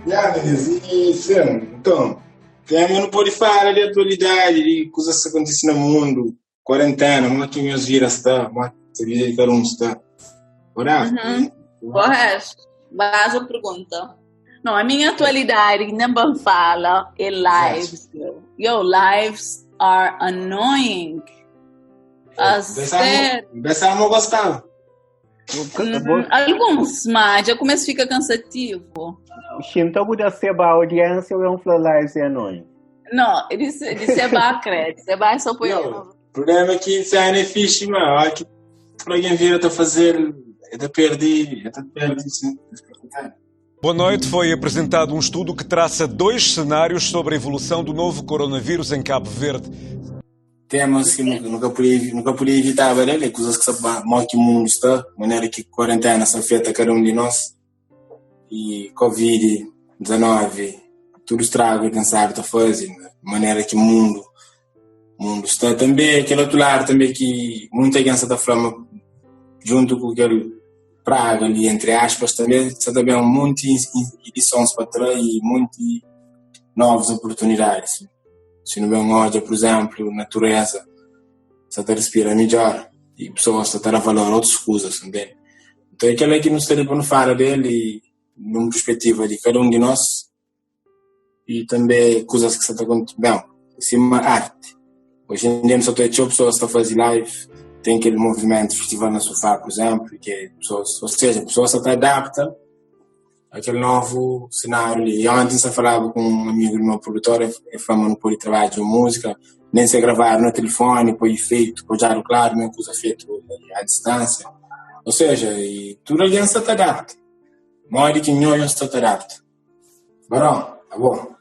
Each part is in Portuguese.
E sim, então, também não pode falar de atualidade, de coisas que acontecem no mundo, quarentena, como é que meus vidas está, como é que a vida de cada um está. Ora, Uhum. Correto. Mas a pergunta. Não, a minha atualidade nem bem fala é lives. Yo, lives are annoying. A sério. Pensava não gostava. Alguns, mas já começa a ficar cansativo. Então, podia ser a audiência ou um lives é anônimo? Não, disse é bacana, é bacana só por O problema é que isso é fixe, mano. Aqui, para alguém vir a fazer, é perder, sim. Boa noite. Foi apresentado um estudo que traça 2 cenários sobre a evolução do novo coronavírus em Cabo Verde. Temas que nunca podia evitar, velho, coisas que sabem mal que o mundo está, maneira que a quarentena se afeta cada um de nós. E Covid-19, tudo estraga, quem sabe, está fazendo, maneira que o mundo está também, aquele outro lado também que muita gente está falando, junto com aquele praga ali, entre aspas, também está também um monte de edições para trás e muitas novas oportunidades. Se não vê um ódio, por exemplo, natureza, você está respirando melhor e pessoas estão a valorar outras coisas também. Então, aquilo é que nos tem para não falar dele, numa perspectiva de cada um de nós, e também coisas que você está acontecendo. Bem, acima arte. Hoje em dia, não só tem pessoas que estão a fazer live, tem aquele movimento festival na sofá, por exemplo, que pessoas, ou seja, pessoas se adaptam àquele novo cenário ali. E ontem eu falava com um amigo do meu produtor, ele falou que não pode trabalhar de música, nem se gravar no telefone, por efeito, por já claro, nem coisa feita à distância. Ou seja, e tudo alguém se adapta. Mori que não está adapta. Barão, tá bom.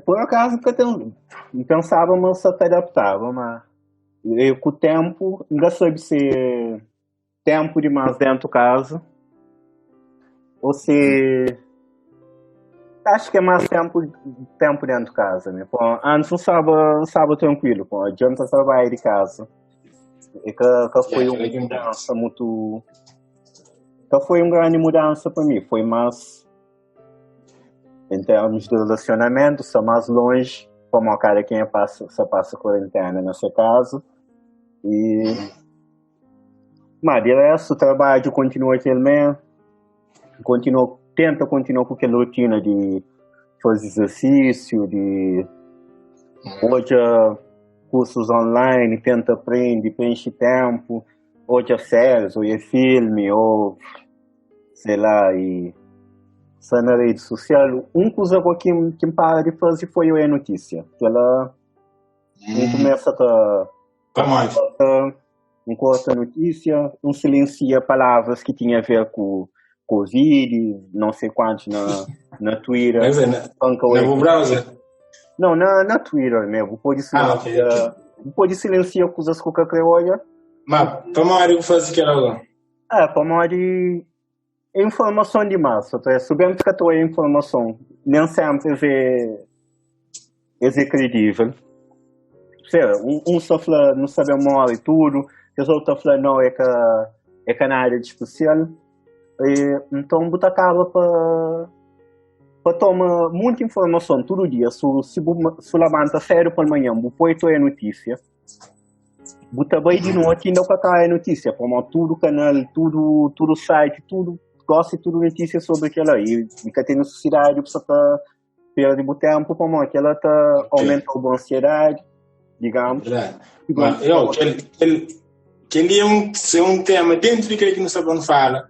Por acaso, não pensava, mas só te adaptava, mas eu, com o tempo, ainda soube ser tempo demais dentro do caso. Ou se acho que é mais tempo dentro de casa, né? Pô, antes não estava tranquilo, pô, adianta trabalhar de casa. E que foi uma mudança muito. Que foi uma grande mudança para mim. Foi mais em termos de relacionamento, só mais longe, como a cara quem passa quarentena nesse caso. Mas de resto, o trabalho continua aquele mesmo. Tenta continuar com aquela rotina de fazer exercício, de hoje cursos online, tenta aprender, preenche tempo, hoje é séries, ou é filme, ou sei lá, e só na rede social. Coisa que me para de fazer foi a notícia. Que ela começa a corta a notícia, silencia palavras que tinham a ver com Covid, não sei quantos na Twitter. No browser? Não, na Twitter mesmo. Pode silenciar coisas que eu quero. Mas, para Mário fazer que era para Mário é informação demais. Sabemos que a informação nem sempre é credível. Só fala, não sabe mal e tudo, os outros falam não, é que na área de especial. Então, você acaba para tomar muita informação todo dia. Se levanta sério para amanhã, depois é notícia. Você vai de noite ainda para a notícia, como tudo canal, tudo site, tudo gosta de tudo notícia sobre aquela aí. E que tem necessidade de você perder o tempo, como aquela aumenta a ansiedade, digamos. Aquele é um tema dentro daquele que não sabe onde fala.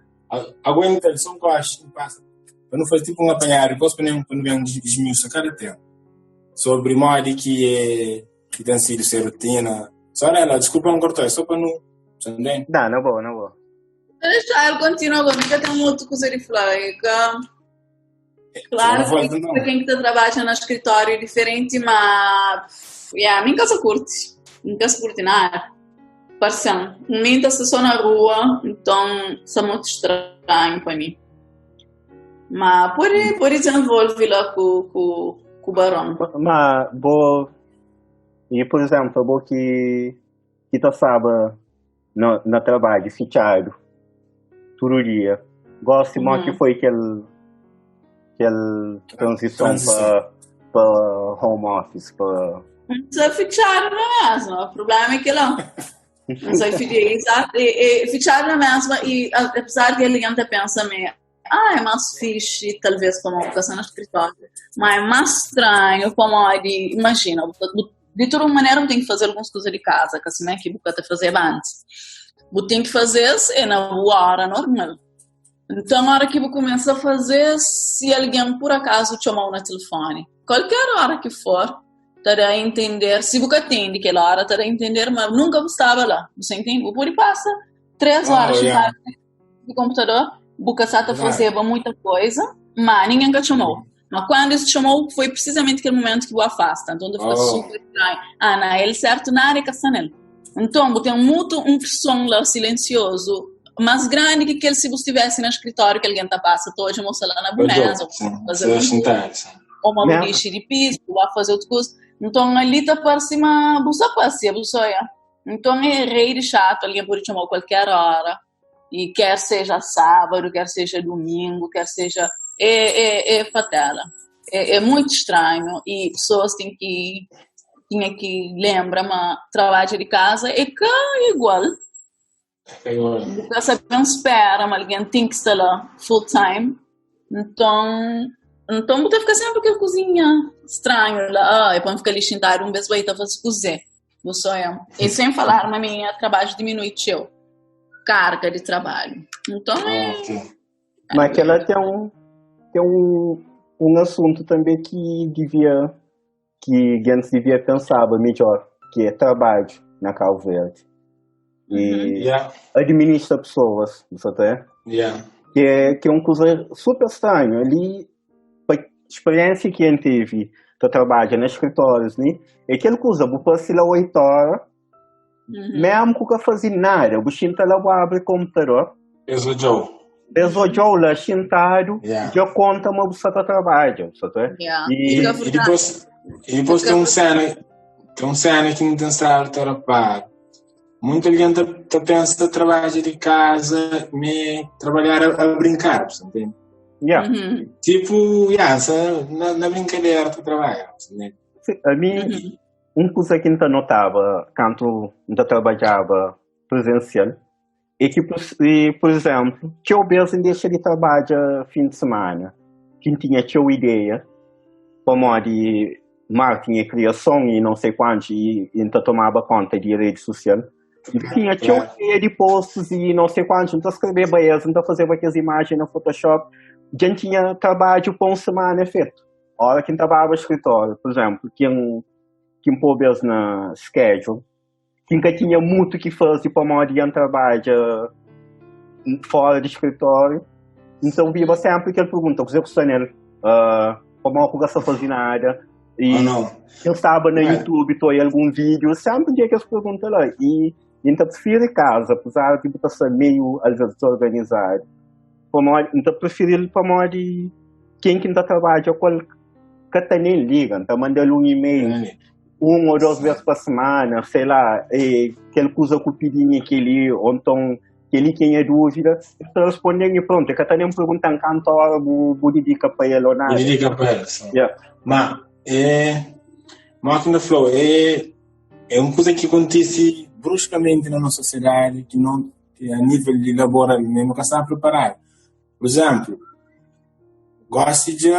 Aguenta, ele só um gosto, passa. Para não fazer tipo um apanhado, depois para não ver um desmiuço a cada tempo. Sobre modo que tem sido ser rotina. Só ela, desculpa não cortar, só para não. Entendeu? Não vou. Deixa ele continuar, nunca tem muita coisa de falar. Claro que quem está trabalhando no escritório é diferente, mas nunca se curte nada. Parção, momento se só na rua, então é muito estranho para mim. Mas por desenvolver lá com o Barão. Mas por exemplo, que tu sabe no trabalho, fechado, todo dia, Gosto de que foi aquela transição para home office. Não sei fichar mesmo, o problema é que não sei fichar mesmo, e apesar de ele ainda pensa é mais fixe, talvez, como uma educação no escritório, mas é mais estranho, como imagina, de toda maneira tem que fazer algumas coisas de casa, que assim é que você fazer antes. Você tem que fazer na hora normal. Então, a hora que você começa a fazer, se alguém por acaso te chamar no telefone, qualquer hora que for, para entender, se você atende aquela hora, para entender, mas nunca você estava lá, você entende? Você passa 3 horas no computador, você está fazendo muita coisa, mas ninguém te chamou. Mas quando ele te chamou, foi precisamente aquele momento que você afasta. Então, fica super estranho. Não, ele certo na área que está nele. Então, você tem um som lá silencioso, mais grande que se você estivesse no escritório, que alguém está passando hoje, moça lá na boneza, ou uma lixo de piso, vai fazer outra coisa. Então, ali está para cima, você passa, você. Então, é rei de chato, alguém pode chamar qualquer hora, e quer seja sábado, quer seja domingo, quer seja... É fatela. É muito estranho, e pessoas têm que lembrar, mas trabalho de casa é igual. Porque você não espera, mas alguém tem que estar lá full time. Então você fica sempre com a cozinha estranho lá. E quando fica ali sentado, vez vai estar fazendo cozinhar. E sem falar, mas minha trabalho diminui carga de trabalho. Então mas que ela tem um assunto também que Gens devia pensar melhor, que é trabalho na Cabo Verde. E administra pessoas, sabe? Que é uma coisa super estranha. Ali, a experiência que a gente teve de trabalho nos escritórios, né? É aquela coisa, você passa lá 8 horas, mesmo que não fazer nada, você está lá, abre o computador. Desojou lá, sentado, já conta uma você está trabalhando, sabe? E depois tem um cena que não tem estado para muita gente pensa trabalhar de casa, trabalhar a brincar, entende? Tipo, na brincadeira tu trabalha. A mim, uma coisa que eu notava quando eu trabalhava presencial é que, por exemplo, que eu mesmo deixa de trabalhar fim de semana, quem tinha ideia, como de marketing e criação e não sei quanto, e então tomava conta de rede social. Tinha ideia de posts e não sei quanto, então escrever beleza, então fazer aquelas imagens no Photoshop. Já tinha trabalho por uma semana feito. A hora que eu trabalhava no escritório, por exemplo, quem pôs na schedule, quem tinha muito que fazer para uma hora trabalho fora do escritório, então via sempre que ele pergunta, o que você nele, como eu não fazer nada, e eu estava no YouTube, estou em algum vídeo, sempre tinha que eles perguntam lá, e então prefiro casa, apesar de estar meio às vezes desorganizado, então prefiro para uma de quem está trabalhando, que está nem liga, então manda-lhe um e-mail, 1 ou 2 vezes por semana, sei lá, aquele coisa com o pedinho aquele, ou então aquele quem é dúvida, estou respondendo e pronto, que está nem perguntando quanto hora vou dedicar para ele ou nada. Dedica para ele, sim. Mas, Martin Flow, é uma coisa que acontece bruscamente na nossa sociedade, que a nível de laboral nunca está preparado. Por exemplo, gosto de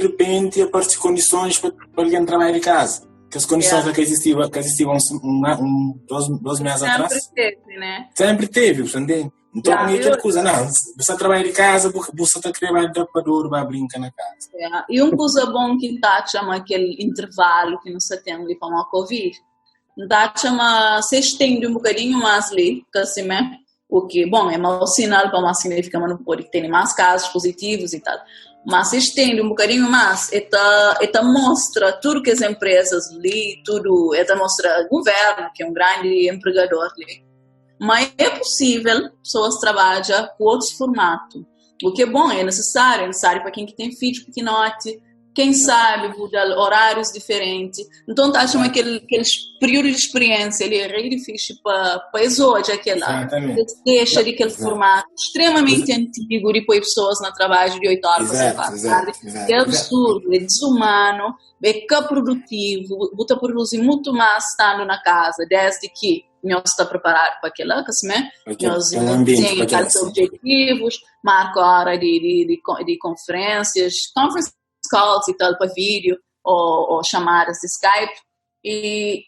repente aparecer condições para alguém trabalhar de casa. Que as condições que existiam 2 meses atrás. Sempre teve, né? Sempre teve, você entende? Então, não é aquela coisa, não. Você trabalha de casa porque você está querendo para brincar na casa. E uma coisa bom que está chama aquele intervalo que não se tem ali para uma Covid. Está chama, se estende um bocadinho mais ali, que assim, né? Porque, bom, é mau sinal para uma significa, mas não pode ter mais casos positivos e tal. Mas se estende um bocadinho mais, e mostra tudo que as empresas ali, tudo, mostra o governo, que é um grande empregador ali. Mas é possível pessoas trabalhar com outros formatos. O que é bom, é necessário para quem que tem filho pequenote, quem sabe, horários diferentes. Então, tá achando aqueles períodos de experiência, ele é bem difícil para hoje, aquela. Deixa de aquele formato extremamente antigo, depois pessoas no trabalho de 8 horas para é absurdo, é desumano, é produtivo, você produzir muito mais estando na casa, desde que nós está preparado para aquela, né? Nós temos objetivos, marca a hora de conferências, conference calls e tal, para vídeo, ou chamadas de Skype, e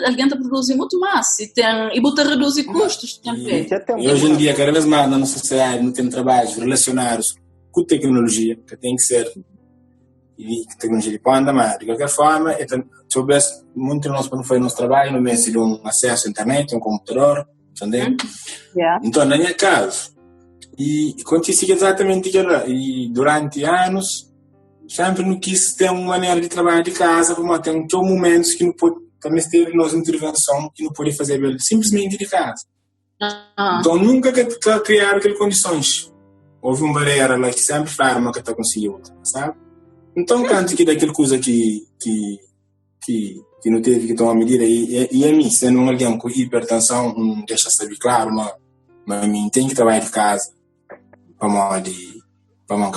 alguém está produzindo muito mais, e você reduzir custos também. E hoje em dia, cada vez mais na nossa sociedade, não tem trabalhos relacionados com tecnologia, que tem que ser, e tecnologia pode andar mais. De qualquer forma, se houvesse muito de nós, quando foi nosso trabalho, no mês de um acesso à internet, um computador, entendeu? Então, na minha casa, e acontecia exatamente aquilo, e durante anos, sempre não quis ter uma maneira de trabalhar de casa, como tem momentos que não pode, também teve nossa intervenção, que não pode fazer simplesmente de casa. Então, nunca criaram aquelas condições. Houve uma barreira lá que sempre farma que está conseguindo, sabe? Então, canto que daquela coisa que não teve que tomar medida, e a mim, sendo alguém com hipertensão, não deixa saber claro, mas a mim tem que trabalhar de casa, para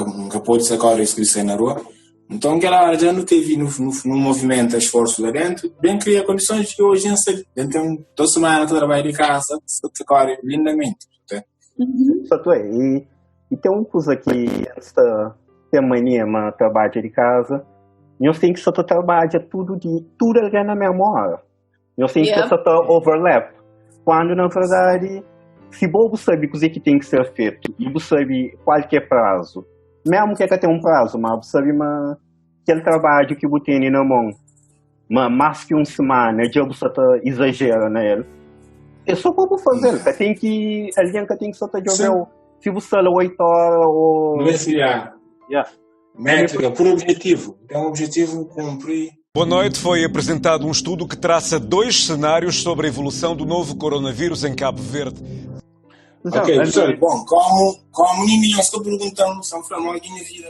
nunca pode sacar isso que sai na rua. Então, aquela hora já não teve no movimento, esforço lá dentro, bem criar condições que hoje em dia, então, toda semana eu trabalho de casa, sacar lindamente. E tem uma coisa que esta semana eu trabalho de casa, eu sei que só trabalha tudo ali na memória. Eu sei que só overlap. Quando, na verdade, se você sabe o que tem que ser feito, e você sabe qualquer prazo, mesmo que tenha um prazo, mas você sabe aquele trabalho que você tem na mão, mais que uma semana, já você exagera nele, é só para fazer. Alguém que tem que só jogar, se você 8 horas ou... Não é métrica, por objetivo. Então, o objetivo cumprir. Boa noite. Foi apresentado um estudo que traça 2 cenários sobre a evolução do novo coronavírus em Cabo Verde. Ok, pessoal, bom, como ninguém estou perguntando, são falando aqui na vida.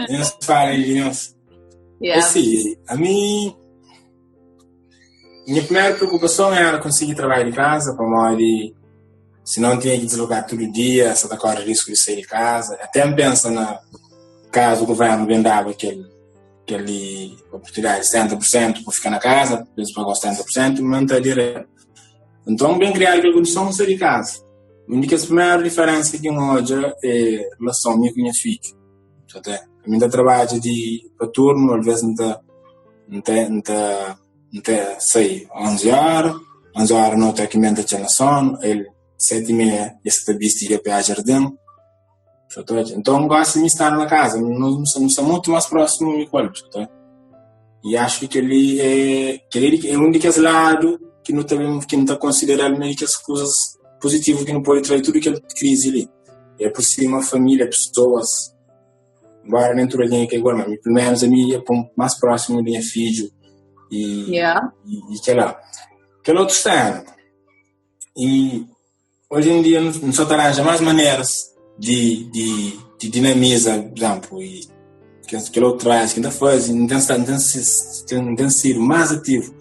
Não se fala aí, assim, a minha primeira preocupação era conseguir trabalhar de casa, para modo se não tinha que deslocar todo dia, se está correndo risco de sair de casa. Até me pensa na caso o governo vendava aquele oportunidade de 70% para ficar na casa, depois pagar os 70%, manter direto. Então, bem criar aquela condição de sair de casa. A única primeira diferença que hoje é a relação minha com a minha filha. A minha trabalho para turno, às vezes não sair 11 horas não tem que mentar na sono, 7h30 esse bicho para o jardim. Então gosto de estar na casa, não sou muito mais próximo do meu corpo. E acho que ele é um daqueles lados que não está considerando meio que as coisas positivas que não pode trazer tudo aquela crise ali. É por cima, família, pessoas, embora nem tudo alguém que é igual, mas pelo menos a minha é mais próximo da minha filha e aquela outra cena. E hoje em dia não só arranja mais maneiras de dinamizar, por exemplo, e que outro traz, que ainda faz, tem sido mais ativo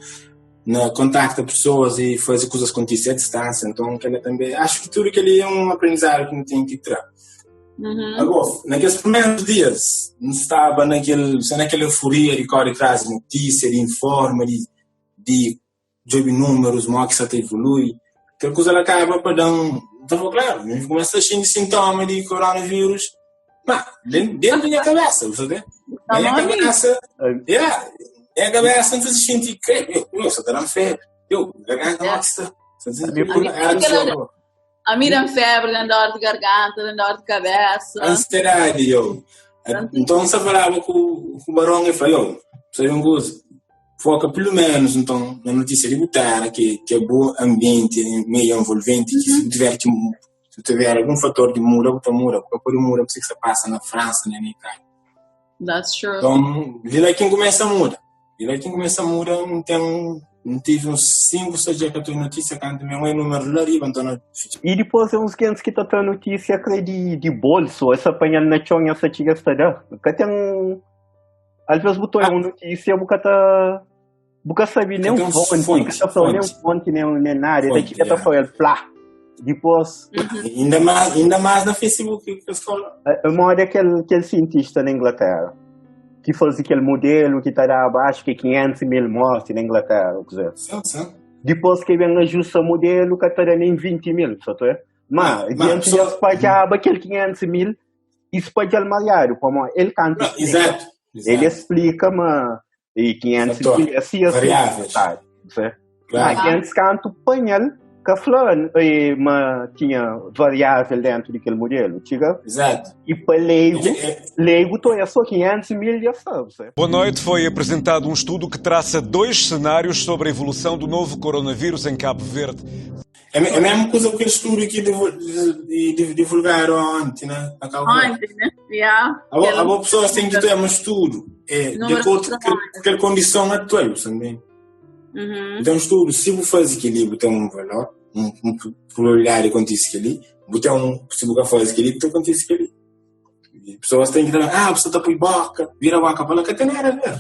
no contacto com pessoas e fazer coisas acontecer à distância. Então, que ele também, acho que tudo que ele é um aprendizado que não tem que tirar. Agora, naqueles primeiros dias, não estava naquela euforia de correr atrás de notícia, de informa, de números, que só te evolui. Aquela coisa ela acaba para dar Então, claro, a gente começa a sentir sintomas de coronavírus, mas dentro da minha cabeça, sabe? Na minha cabeça, a cabeça não se sente que eu só estou febre, garganta nossa. A minha febre, dor de garganta, dor de cabeça. Ansiedade, Então, você falava com o barão e falou, seja um gosto. Foca pelo menos então na notícia de botar que é bom ambiente, meio envolvente, que se tiver algum fator de muda, porque você passa na França, na Itália. That's true. Então, vira quem começa a mudar. Não não tive uns 5 ou 6 dias que eu tenho notícia, quando minha mãe número lá riba, então não... E depois uns gentes que estão notícia que de bolso, essa apanhando na chonha, essa tiga está lá. Que tem... Às vezes botou uma notícia, porque sabe nem um fonte, que está falando nem um fonte, nem nada, daqui que está falando, plá. Depois... Ainda mais no Facebook que eu falo. Eu moro aquele cientista na Inglaterra, que faz aquele modelo que está abaixo, que é 500 mil mortes na Inglaterra, quer dizer. Sim. Depois que vem ajusta o modelo, que está nem 20 mil, sabe? Mas diante disso, pagava aquele 500 mil, isso pode almalhar, como ele canta. Exato. Ele explica, mas e 500 mil, assim, variáveis. Mas 500 canto panhal, que falando, mas tinha variável dentro daquele modelo, chega? Exato. E para leigo, é só 500 mil, já sabe. Boa noite, foi apresentado um estudo que traça 2 cenários sobre a evolução do novo coronavírus em Cabo Verde. É a mesma coisa que aquele estudo que divulgaram ontem, né? Ontem, né? Yeah. A pessoa tem que ter um estudo de acordo com aquela condição atual, também. Então, estudo, se você faz equilíbrio, tem um valor, um probabilidade de acontecer ali, se você faz equilíbrio, então acontece ali. E pessoas têm que dizer, a pessoa está por boca, vira a boca para lá, que tem nada a ver.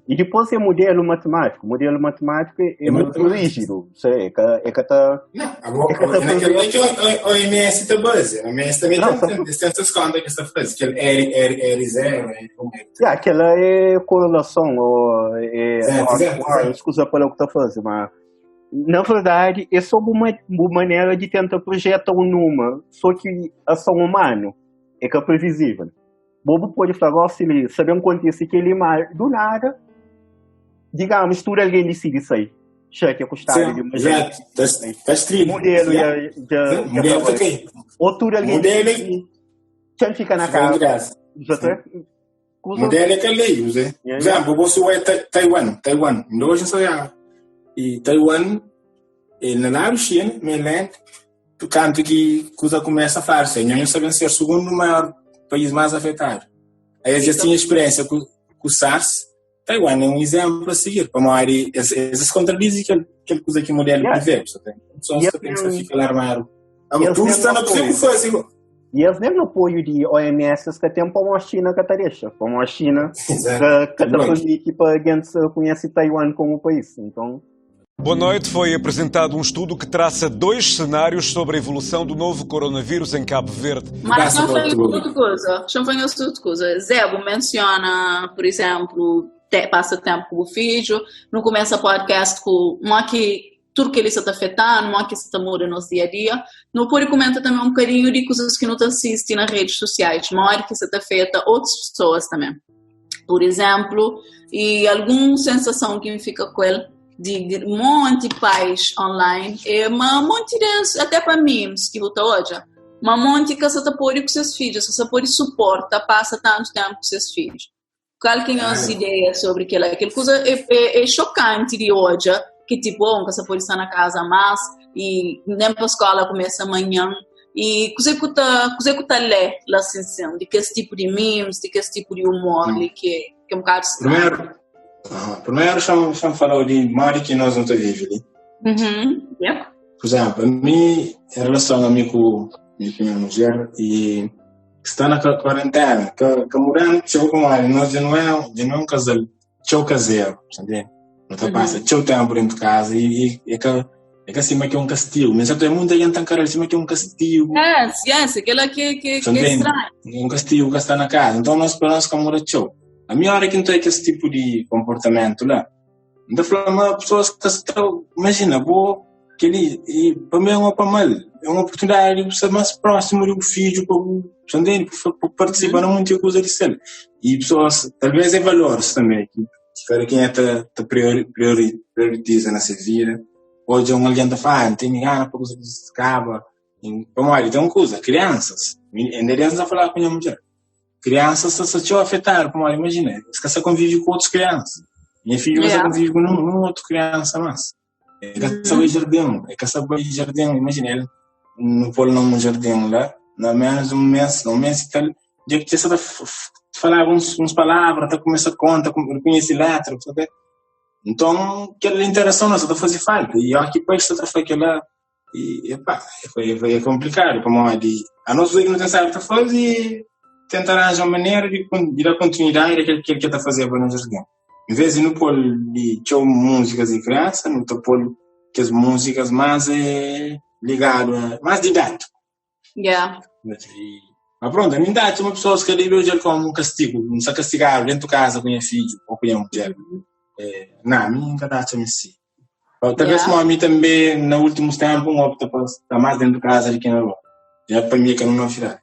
E depois é modelo matemático. Modelo matemático é muito rígido. É que está... A OMS está base. A OMS também tem essas contas que está fazendo. Que é R0. Aquela é correlação. Escusa pelo que está fazendo. Mas, na verdade, é só uma maneira de tentar projetar um número. Só que a ação humana é que é previsível. Bobo pode falar, se ele sabe um contexto que ele mal do nada, digamos, tudo alguém decide isso aí. Cheque a custar de uma gente. Está estrito. Modelo modelo ok. Ou tudo alguém decide. Quem fica na casa. Modelo é que lei, José. Por exemplo, você vai Taiwan. Hoje só é. E Taiwan, na Naro China, mainland, tu canto que coisa começa a falar, não sabem ser o segundo maior país mais afetado. Aí eu já tinha experiência com o SARS. Taiwan é um exemplo a seguir. Para uma área, eles contradizem aquela coisa que o modelo prevê. Só tem que ficar alarmado. Tudo está na possível fazer. E eles nem no apoio de OMS que tem para a China que está deixa. Para a China que está permite para quem conhece Taiwan como país. Então... Boa noite, foi apresentado um estudo que traça 2 cenários sobre a evolução do novo coronavírus em Cabo Verde. Mas não foi outra coisa. Zebo menciona, por exemplo, passa tempo com o filho, não começa podcast com uma que tudo que ele está afetando, uma que está mudando no dia a dia. Não pode comentar também um bocadinho de coisas que não assistem nas redes sociais, uma hora que isso afeta outras pessoas também. Por exemplo, e alguma sensação que me fica com ele, de um monte de pais online, é uma monte de, até para memes que volta hoje, uma monte que você pode com seus filhos, você pode suportar, passa tanto tempo com seus filhos. Qual que é as ideias sobre aquela coisa é chocante de hoje, que tipo, você pode estar na casa mais, e nem para a escola começa amanhã, e você está lê lá assim, de que esse tipo de memes, de que esse tipo de humor, que é um bocado estranho. Primeiro, estamos falando de Mari que nós não vivemos ali. Por exemplo, a minha relação com minha mulher e está na quarentena, que morando, chegou com ela, nós já não é um casal, tchau caseiro, sabe? Não está passa, tchau tempo dentro de casa e é que assim, mas que é um castigo, mas até muita gente está cara, assim, mas que é um castigo. Aquela que é estranho. É um castigo que está na casa, então nós esperamos que a mulher tchau. A minha hora que não tem esse tipo de comportamento lá. Ainda falando, pessoas que estão, imagina, e para mim é uma oportunidade de ser mais próximo do filho, para participar de muita coisa de ser. E pessoas, talvez é valores também, que para quem prioriza nessa vida. Hoje alguém está falando, tem ninguém para coisa que se acaba. Para mim, tem uma coisa, crianças. Ainda a falar com a minha mulher. Crianças se afetar, como imagina, você convive com outras crianças. Minha filha você convive com uma outra criança mais. É que sabe jardim, imagina ele não pôr num jardim lá, no menos um mês e tal, já que você falar uns palavras, tá começa a conta, conhece letra, sabe? Então, aquela interação nossa fazia falta. E eu aqui depois está foi aquela. E, epá, foi complicado. Como a nós não tem sabe fazer e tentar arranjar uma maneira de dar continuidade àquilo que está fazendo para nós jogar. Em vez de não pôr de show músicas de criança, não estou pôr que as músicas mais ligadas, mais didático. Yeah. Mas pronto, a minha idade, uma pessoa que ali hoje como um castigo, não se castigar dentro de casa com a filho ou com a mulher. Não, a minha idade é assim. Talvez a mim também, nos últimos tempos, opta para estar mais dentro de casa do que na rua. Já para mim que eu não fiz.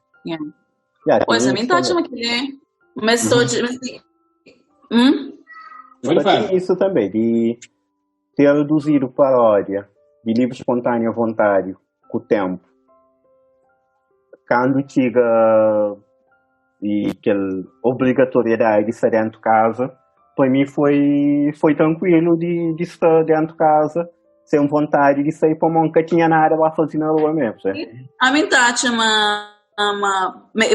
Pois a minha idade é aquele, mas estou de... Tem isso também, de ter reduzido paródia de livro espontâneo voluntário com o tempo. Quando chega e aquela obrigatoriedade de estar dentro de casa, para mim foi tranquilo de estar dentro de casa, sem vontade de sair para nunca tinha nada para fazer na rua mesmo. A minha idade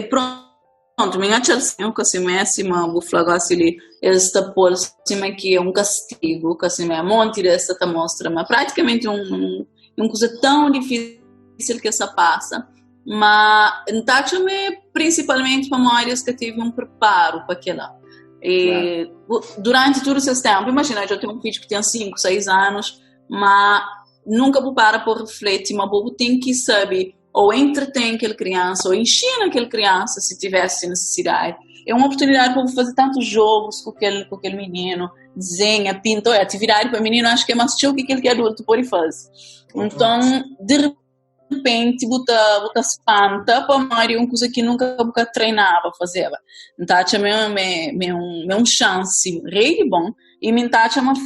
pronto, minha achei que assim mesmo, vou falar assim, esta por cima que é um castigo, que assim é um monte dessa te mostra, mas praticamente uma coisa tão difícil que essa passa, mas achei principalmente para memórias que tive um preparo para aquela. E durante todo esse tempo, imagina, eu tenho um filho que tem 5, 6 anos, mas nunca vou parar por refletir, mas vou ter que saber ou entretém aquela criança, ou ensina aquela criança se tivesse necessidade. É uma oportunidade para fazer tantos jogos com aquele menino, desenha, pinta, atividade para o menino, acho que é mais chill que aquele que é adulto pode fazer. Então, de repente, você espanta para uma coisa que nunca treinava para fazer. Então, é uma chance really bom. E minha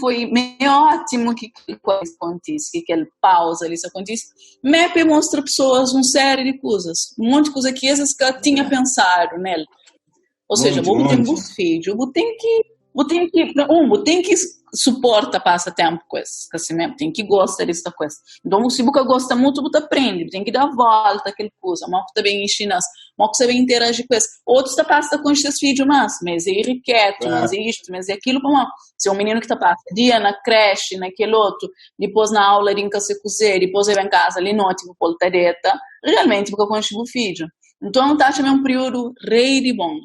foi meio ótimo que acontece, que aquela pausa ali acontece. MEP mostra pessoas uma série de coisas, um monte de coisas que essas que eu tinha pensado nela. Ou seja, vou ter um filho, vou ter que suporta passatempo com isso, assim mesmo, tem que gostar dessa coisa. Então, se você gosta muito, você aprende, tem que dar volta aquela coisa, mas você também ensina, mas você também interage com isso. Outros passa com esses vídeos, mas é irrequieto, mas é isto, mas é aquilo, como se é um menino que passa dia na creche, naquele outro, depois na aula de se cozer, depois vem em casa, ali noite, vou pôr tareta, realmente, porque eu consigo o vídeo. Então, está também um período really bom.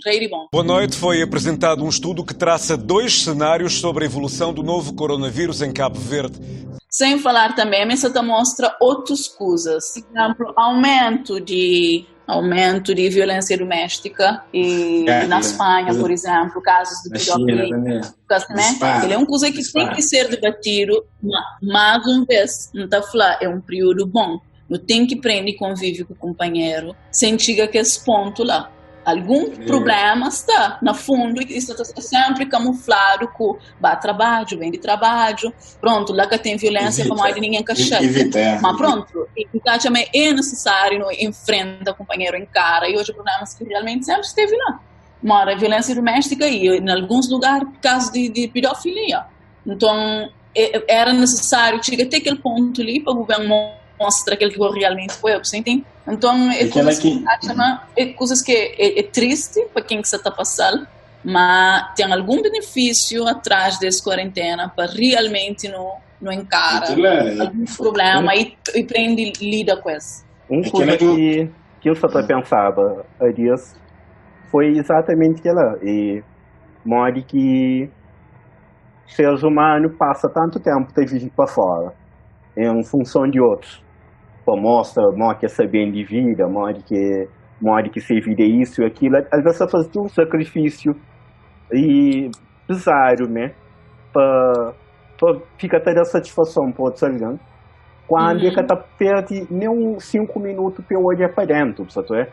Boa noite. Foi apresentado um estudo que traça 2 cenários sobre a evolução do novo coronavírus em Cabo Verde. Sem falar também, mas ela mostra outras coisas. Por exemplo, aumento de violência doméstica e na Espanha, por exemplo, casos de pedofilia. Ele é uma coisa que tem que ser debatido, mas uma vez, não está falando, é um período bom. Não tem que aprender convívio com o companheiro sem chegar a esse ponto lá. Algum problema está no fundo e isso está sempre camuflado com trabalho, vem de trabalho, pronto, lá que tem violência, para mais de ninguém cacheta. Mas pronto, então também é necessário enfrentar o companheiro em cara e hoje problemas que realmente sempre esteve lá. Mas a violência doméstica e em alguns lugares casos de pedofilia. Então era necessário chegar até aquele ponto ali para o governo mostra aquilo que realmente foi, você entende? Então, coisas que é triste para quem que você está passando, mas tem algum benefício atrás dessa quarentena para realmente não encara algum problema e aprende a lidar com isso. Uma coisa que eu só pensava há dias foi exatamente aquela, e modo que seres humanos passa tanto tempo a viver para fora, em função de outros. Mostra que é saber de vida, que ser vida é isso e aquilo, às vezes faz um sacrifício e pesado, né? Para ficar ter a satisfação para outros alguém. Quando é que está perde nem uns 5 minutos para olhar para dentro, sabe?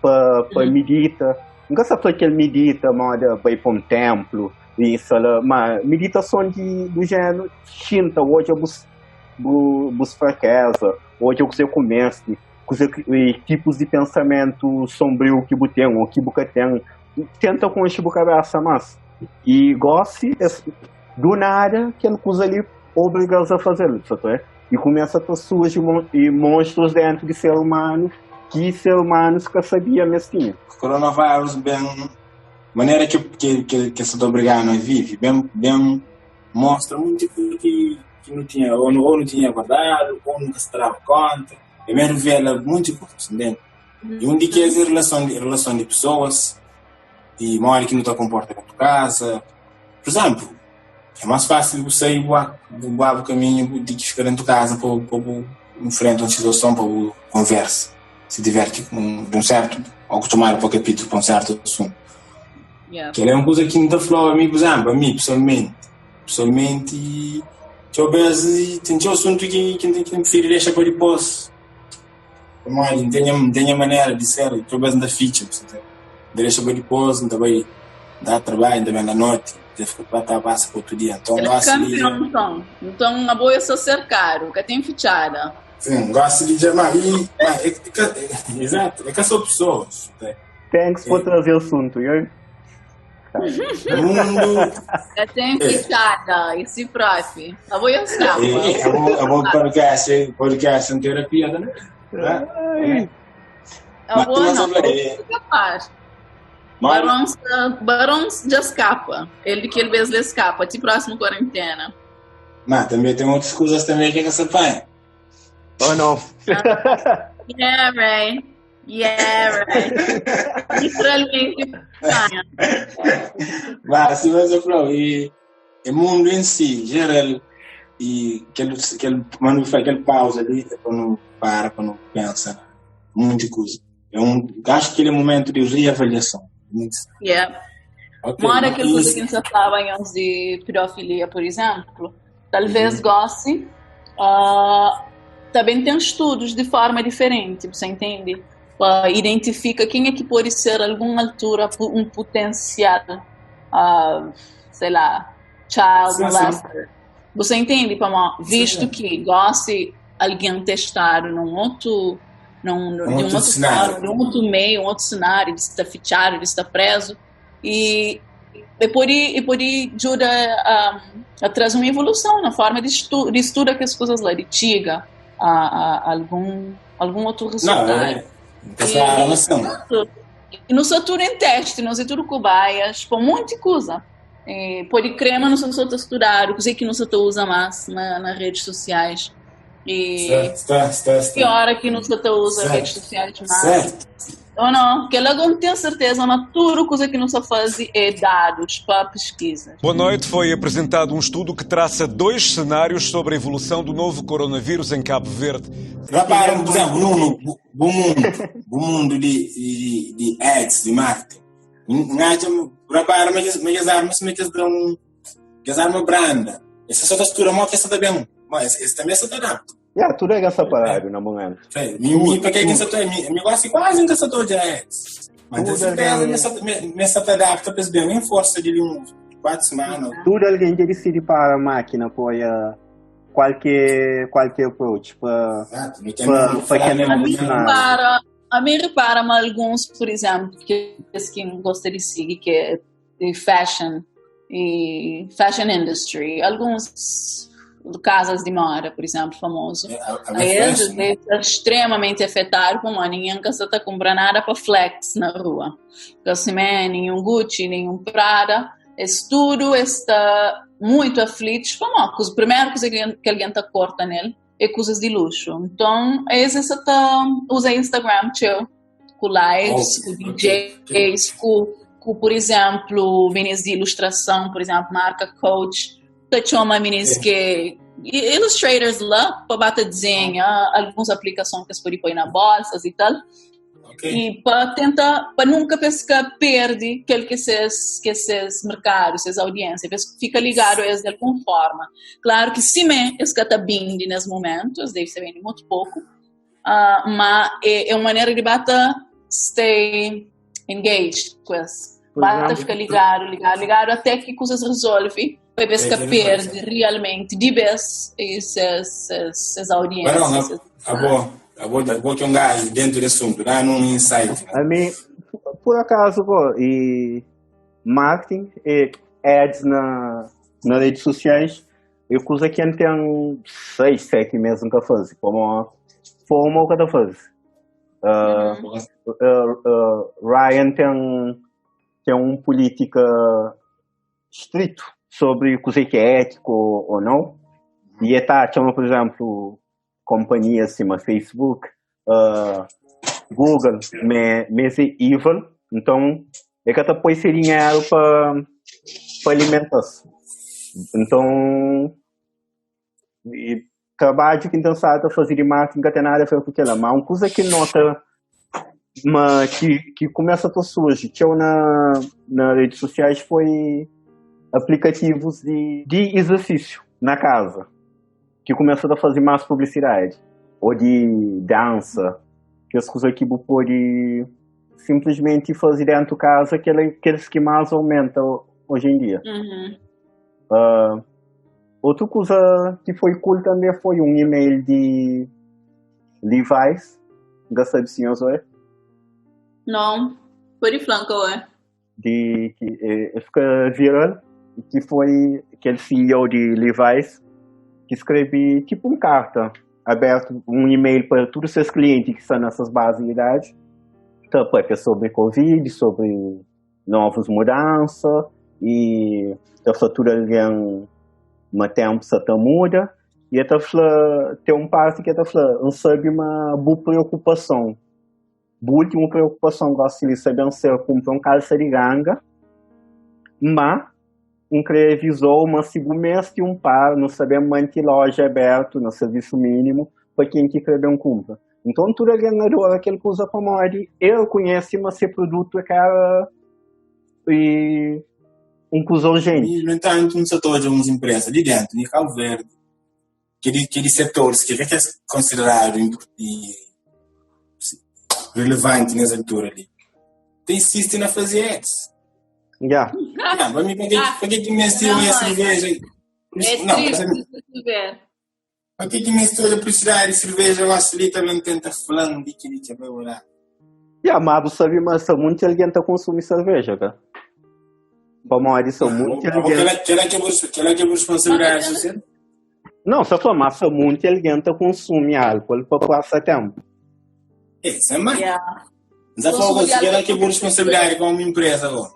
Para meditar. Nunca sabe que ele medita, vai para um templo, isso, mas meditação do gênero, chinta, hoje eu buscar casa. Hoje eu começo tipos de pensamento sombrio que você tem, ou que você tem, tenta com a cabeça, mas e goste do nada que ele coisa ali obriga a fazer, sabe? E começa a surgir monstros dentro de ser humano que sabia mesmo. O coronavírus bem maneira que se obrigado a viver, bem mostra muito que não tinha, ou não tinha guardado, ou nunca se trava contra. É mesmo revela muitas coisas, entende? E um dia que é relação de pessoas, e uma hora que não está comporta com a tua casa. Por exemplo, é mais fácil você ir o caminho de que ficar dentro de casa para enfrentar uma situação, para conversa, se diverte de um certo, ou acostumar para o capítulo, para um certo assunto. Yeah. Que é uma coisa que me está falando a mim, por exemplo, a mim pessoalmente, tem um assunto que me prefiro deixar para depois. Como é, não tenho maneira de ser, talvez não da ficha, deixa para depois, não vai dar trabalho, também da noite, deve ficar para passa para outro dia. Então, ele é campeão, então a boa é só ser caro, que tem fichada. Sim, gosto de chamar. Exato, é que são pessoas. Thanks por trazer o assunto, eu? O mundo. Tem fichada, esse prof. A boa é escapa. Eu vou podcast em terapia também. A boa não, é capaz. Barões já escapa. Ele que ele mesmo escapa. Até próximo quarentena. Mas também tem outras coisas também que você faz. Oh, não. Yeah, right. Literalmente. Mas se você falou, o mundo em si, geral, e aquele pausa ali, quando pensa, muita coisa. Acho que aquele momento de reavaliação. Yeah. Okay, uma hora aquela coisa que nós falávamos de pedofilia, por exemplo, talvez goste, também tem estudos de forma diferente, você entende? Identifica quem é que pode ser a alguma altura um potencial, sei lá, child molester. Você entende, Pamó? Visto que goste alguém testar num outro meio, um outro cenário, de estar fichado, de estar preso, e pode ajudar a trazer uma evolução na forma de estudo que as coisas lá, de tiga a algum outro resultado. E nós tudo em teste, nós tudo cobaias, por um monte de coisa. Pode crema, nós só estudar, coisa que nós usa mais nas redes sociais. E que hora que não se usa redes sociais mais. Certo. Ou não, que ela não tem certeza, mas tudo coisa que não se faz é dados para pesquisa. Boa noite. Foi apresentado um estudo que traça 2 cenários sobre a evolução do novo coronavírus em Cabo Verde. Repara, por exemplo, no mundo de ads, de marketing, repara, mas arma branda. Essa só textura mal que essa também, mas esse também essa tá tudo é essa parada no momento. Porque me gosta quase que essa de ads. Mas essa tá adapta para bem em força de 4 semanas. Tudo alguém que decide para a máquina apoia qualquer approach para a mim repara alguns, por exemplo, que gosta de seguir, que é de fashion industry, alguns casas de moda, por exemplo, famoso. Eles extremamente afetados, como ninguém que está comprando nada para flex na rua. Assim, nenhum Gucci, nenhum Prada. Tudo está muito aflito. A primeira coisa que alguém está corta nele é coisas de luxo. Então, eles usam Instagram, com lives, com DJs, com, por exemplo, meninas de ilustração, por exemplo, marca Coach. Chama meninas que illustrators lá para bater desenho, algumas aplicações que se pode pôr na bolsas e tal. E para tentar, para nunca pescar perde esses mercados, essas audiências, fica ligado a eles de alguma forma. Claro que se está bem nesse momento, deve ser bem muito pouco, mas é uma maneira de bater stay engaged com isso. Basta ficar ligado até que coisas resolve. Para ver se perde realmente de vez essas audiências. Boa que um gajo dentro do assunto, dá num insight. A mim, por acaso, e marketing e ads nas redes sociais, eu coisa que tem 6, 7 meses que faz, como forma o que faz. Ryan tem política estrito sobre coisa que é ético ou não. E chama, por exemplo, companhias como Facebook, Google, mas é evil. Então, é que até põe esse dinheiro para alimentação. Então, e trabalho que então sabe fazer de marketing não tem nada a ver com aquilo. Mas uma coisa que nota, mas que começa a surgir, que eu nas redes sociais foi aplicativos de exercício na casa, que começam a fazer mais publicidade, ou de dança, que as coisas que você pode simplesmente fazer dentro de casa, aqueles que mais aumentam hoje em dia. Outra coisa que foi cool também foi um e-mail de Levi's, gostei do senhor Zoé? Não, foi de flanco, que fica viral, que foi aquele CEO de Levi's que escreve tipo uma carta aberto, um e-mail para todos os seus clientes que estão nessas bases de idade, então, é sobre Covid, sobre novas mudanças e a fatura alguém uma tempo se muda e até tem um parte que até não sabe uma boa preocupação. A última preocupação gosto de saber se comprar um calça de ganga, mas revisou uma segunda mês de um par, não saber manter loja aberta no serviço mínimo para quem que quer um compra. Então, tudo ganhador aquele coisa para morrer. Eu conheço mas esse produto é cara e coisa urgente. No entanto, um setor de umas empresas ali dentro, de Cabo Verde, aqueles setores que é considerado relevante nessa altura ali, insistem na fazer ads. Já. Para mim, para que investir em cerveja? Para que investir em publicidade de cerveja? Eu acho que também tenta falando de que ele vai orar. Mas sabe, mas muito alguém está consumindo cerveja, cara. Para adição muito alguém. Aquela que é responsabilidade social? Não, só para mas muito alguém está consumindo álcool para passar tempo. Isso é mais. Já falou que ela que é responsabilidade com uma empresa agora.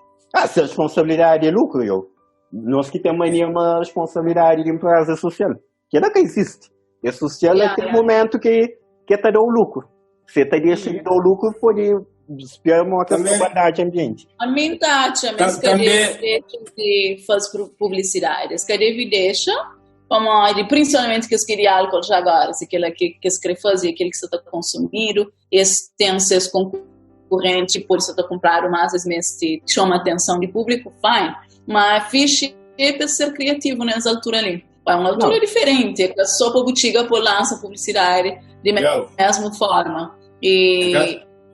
Se a responsabilidade é lucro, nós que temos uma responsabilidade de empresa social, que não existe. É social é aquele momento que está dando lucro. Se está deixando de dar lucro, pode esperar uma qualidade ambiente. A mim tá, mas cadê de fazer publicidade? Cadê deixa? Principalmente que escreve álcool já agora, se aquele que escreve fazer, aquele que você está consumindo, esse tem seus concorrentes, por isso está comprando mais vezes que chama a atenção do público, fine. Mas fixe é para ser criativo nessa altura ali. É uma altura diferente, é só para a botiga por lança publicidade de mesma forma. E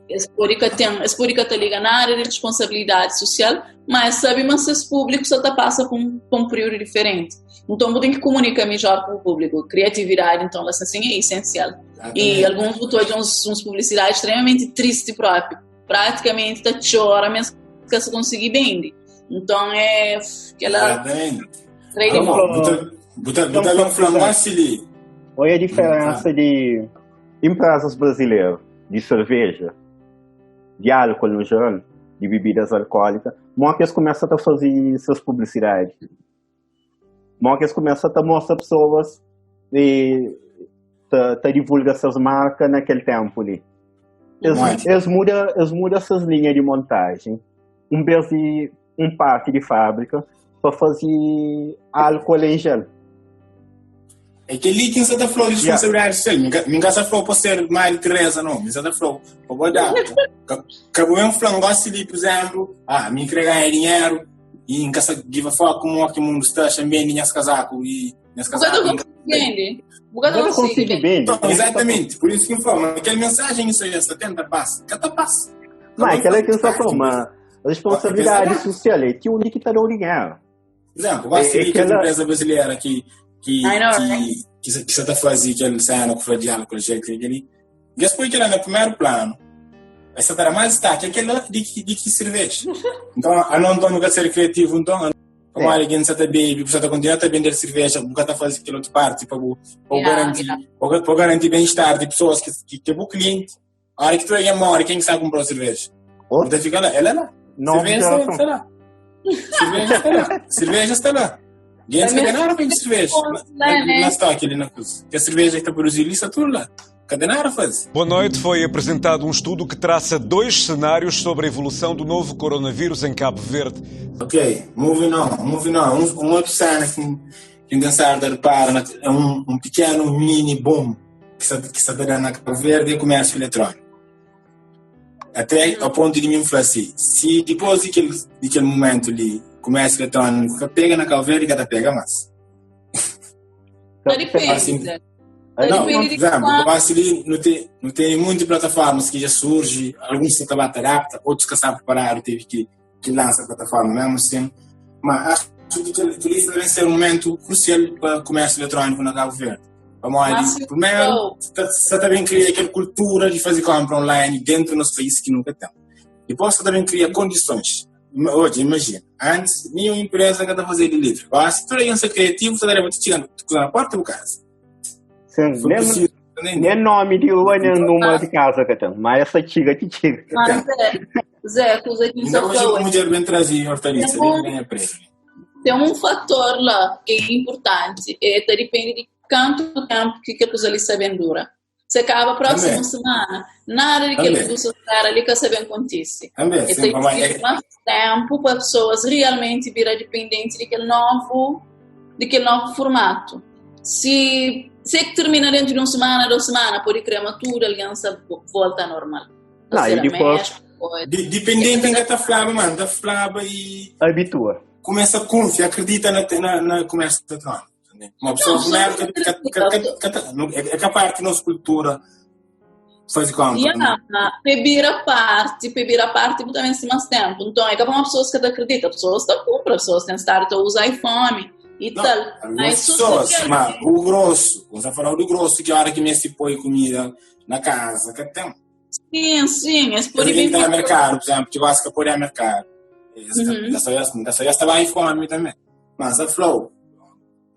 Esporica está ligada na área de responsabilidade social, mas sabe, mas esse público só passa por um período diferente. Então, você tem que comunicar melhor com o público. Criatividade, então, assim, é essencial. E alguns botões uns publicidades extremamente tristes próprio. Praticamente, tá chora, mas que se conseguir vender. Então, é aquela... Olha a diferença de empresas brasileiras de cerveja, de álcool no geral, de bebidas alcoólicas, eles começam a fazer suas publicidades. Eles começam a mostrar pessoas e divulgar suas marcas naquele tempo ali. Eles mudam essas linhas de montagem. Vez de um parque de fábrica para fazer álcool em gel. É que ali que você está falando de responsabilidade social. Ninguém está falando para ser mais de Teresa, não. Você está falando para guardar. Acabou eu falando, gosto de, por exemplo, me entregar dinheiro e em casa de falar como é que o mundo está também nesse casaco e nesse casaco. Bugado consegue bem. Exatamente, por isso que eu falo, aquela mensagem isso aí, 70 passa, cada passa. Mas aquela que você falou, a responsabilidade social é que o que está dando dinheiro. Por exemplo, gosto de que a empresa brasileira que você está fazendo aquele cena com o diálogo com o jeito ali, depois que ela no primeiro plano, essa dará mais destaque aquela de que cerveja. Então, a não estou ser criativo, então, como alguém está bem, você está continuando a vender cerveja, você está fazendo aquela outra parte para garantir bem-estar de pessoas que é o cliente. A hora que tu é uma hora, quem está comprando cerveja? Então fica lá, ela lá. Cerveja está lá. Cerveja está lá. Gente, cadê nada para cerveja? Na estoque ali na coisa. Que a cerveja que está produzindo isso tudo lá. Cadê nada faz? Boa noite. Foi apresentado um estudo que traça 2 cenários sobre a evolução do novo coronavírus em Cabo Verde. Ok, moving on. Um outro cena que dançar da repara é um pequeno mini boom que está dando na Cabo Verde é o comércio eletrônico. Até ao ponto de me falar assim, se depois daquele momento ali, o comércio eletrônico pega na Cabo Verde, cada pega mais. Depende. Não tem muitas plataformas que já surgem, alguns se estão adaptar, outros que estão preparados, teve que lançar a plataforma mesmo assim. Mas acho que isso deve ser um momento crucial para o comércio eletrônico na Cabo Verde. Primeiro, você também cria aquela cultura de fazer compra online dentro dos países que nunca tem. Depois, você também cria condições. Hoje, imagina, antes, nenhuma empresa que está fazendo delivery. Agora, se tu é criativo, você deve te chegar na porta do casa. Nem nome de rua, nem número de casa que tem. Mas essa tiga que tiga. Mas Zé, coisa aqui em São Paulo. Mulher bem trazia hortaliça, ele ganha preço. Tem um fator lá que é importante. Depende de quanto tempo que a coisa ali se dura. Se acaba a próxima semana, nada de que ele você ali que se acontece. Tem mais tempo para as pessoas realmente virar dependentes daquele novo formato. Se termina dentro de uma semana, 2 semanas, pode criar uma tour, a aliança volta normal. Dependente em que está falando, mano, está falando e habitua. Começa a confiar, acredita na comércio eletrônico. Uma pessoa é capaz que nossa cultura faz compra. Beber a parte também se mais tempo. Então, é capaz uma pessoa que acredita, pessoas que compram, pessoas que estão a usar iPhone e tal. Mas o grosso, vamos falar do grosso, que a hora que me se põe comida na casa, que tem. Sim, é por ir ao mercado, por exemplo, que gosta de pôr ao mercado. Dessa já estava iPhone também. Mas a Flow,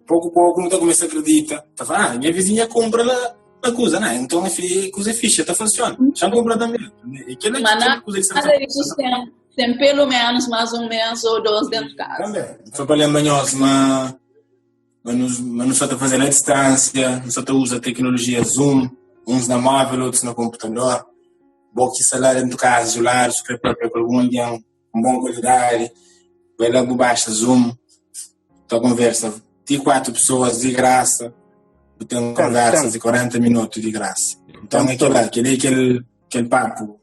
pouco a pouco, não está começando a acreditar. Está falando, minha vizinha compra na coisa, né? Então, a coisa é ficha, está funcionando. Já compra também. Tem pelo menos mais um mês ou 2 dentro de casa. Também. Só para lembrar nós, mas não só está fazendo a distância, não só usa a tecnologia Zoom, uns na móvel, outros no computador. Bom que salário dentro de casa, celular, se quer próprio com algum alguém, com boa qualidade, vai lá por baixo, Zoom, tá conversa, tem 4 pessoas de graça, tem conversas de 40 minutos de graça. Então é aquele papo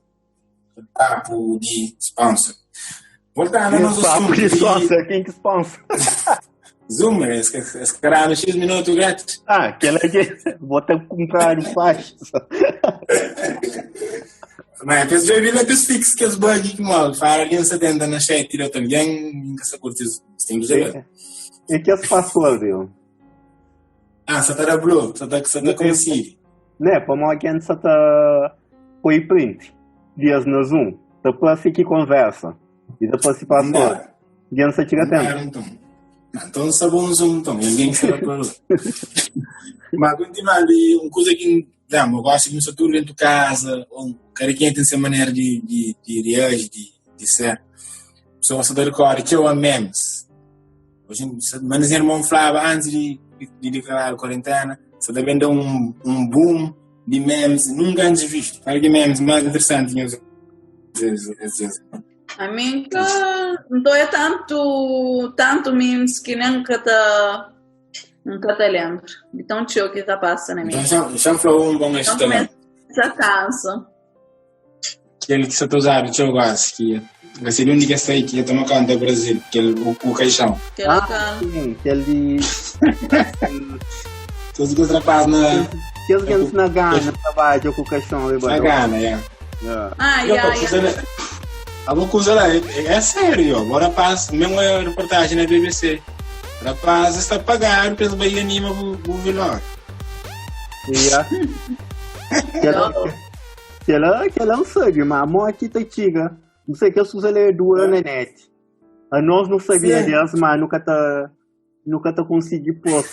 de sponsor. Voltando a nosso papo de sponsor, quem que sponsor? Zoom, esse caralho, X minutos grátis. Aquela que vou ter que comprar um faixa. Mas penso já vi lá que os fixos que os bugs que mal, para alguém se atenda na chat tira também, nunca se curte isso, tem que saber. E que as pessoas, viu? Você está blue, você está conhecido. Né, para uma gente você está põe print, dias no Zoom, depois fica conversa, e depois se passou, gente se tira tempo. Então sabe um Zoom, então, ninguém será para lá. Mas continuando ali, uma coisa que eu gosto de me tudo dentro de casa, cada quem tem essa maneira de reagir, de ser. Pessoa se decora que eu amo memes. Hoje, meus irmãos falavam antes de declarar a quarentena, você está vendo um boom de memes nunca antes visto. Olha que memes mais interessantes. A mim não é tanto memes que nunca te lembro. Então, tio, que está passando, né? Então, já falou um bom história. Já canso. Aquele que você está usando, tio, gosto, que vai ser a única que ia tomar conta do Brasil, que é o caixão. Sim, aquele... Todos os rapazes na... Aqueles que na Gana trabalham com o caixão. Na Gana, alguma coisa lá, é sério, agora passa, mesmo a reportagem na BBC. Rapaz, está pagando pelo Bahia Anima o vilão. Aquela não sabe, mas a mão aqui tá tiga. Não sei que eu uso ele dura na net. A nós não sabia delas, mas nunca tá conseguindo pôr.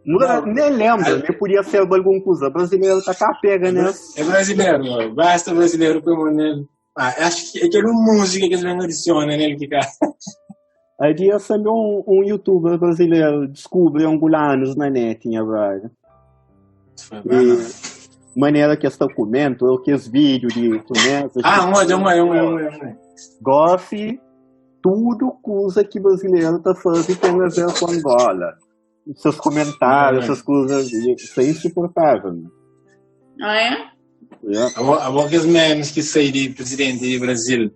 Nem lembro, nem podia ser alguma coisa. Brasileiro tá cá pega, né? É brasileiro, basta brasileiro como nele. Acho que é aquela música que eles não adicionam nele que cara. Aí dia sabe um youtuber brasileiro descobre angolanos na net, em verdade. E maneira que está comendo, ou que os vídeos de tunesas. Goste tudo coisa que brasileiro está fazendo tem a ver com Angola. Seus comentários, essas coisas, isso é insuportável. Ah, é? Há poucos memes que saem de presidente do Brasil,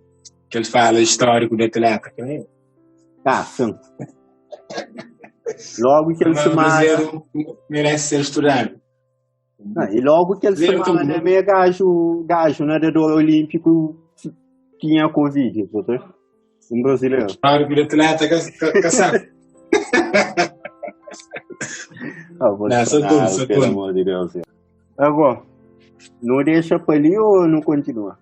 que ele fala histórico do atleta. Ah, sim. Logo que ele se mata. Merece ser estudado. E logo que ele se mata, né? Meio gajo, nadador olímpico, tinha Covid, tá? Um brasileiro. Histórico do atleta, caçado. Pelo amor de Deus. Agora, não deixa para ali ou não continua?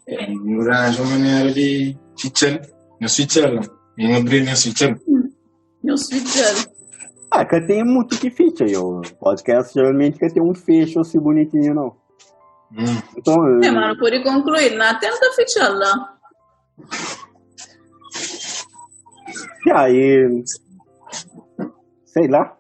Não arranja uma maneira de switchar. Não switchar, não. Não abrir, não switchar. Não switchar. Que tem muito que fecha. O podcast geralmente que tem um fecho assim bonitinho, não. Então, mano, por concluir, não tenta fechar lá. E aí, sei lá.